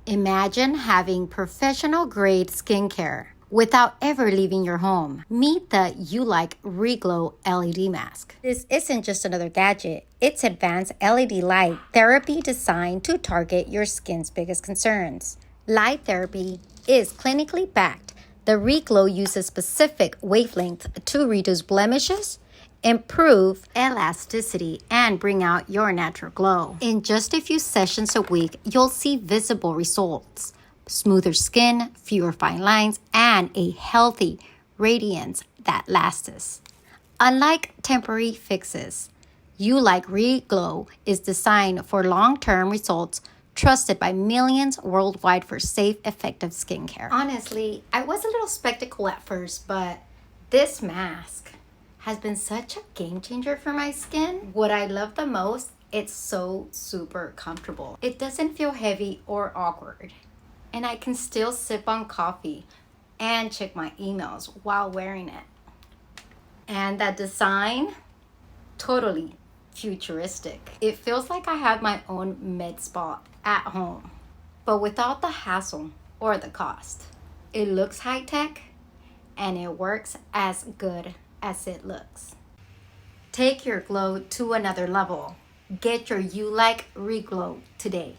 Imagine having professional-grade skincare without ever leaving your home. Meet the Ulike ReGlow LED mask. This isn't just another gadget. It's advanced LED light therapy designed to target your skin's biggest concerns. Light therapy is clinically backed. The ReGlow uses specific wavelength to reduce blemishes, improve elasticity, and bring out your natural glow. In just a few sessions a week, you'll see visible results. Smoother skin, fewer fine lines, and a healthy radiance that lasts. Unlike temporary fixes, Ulike ReGlow is designed for long-term results, trusted by millions worldwide for safe, effective skincare. Honestly, I was a little skeptical at first, but this mask has been such a game changer for my skin. What I love the most, it's so super comfortable. It doesn't feel heavy or awkward. And I can still sip on coffee and check my emails while wearing it. And that design, totally futuristic. It feels like I have my own med spa at home, but without the hassle or the cost. It looks high tech and it works as good as it looks. Take your glow to another level. Get your Ulike ReGlow today.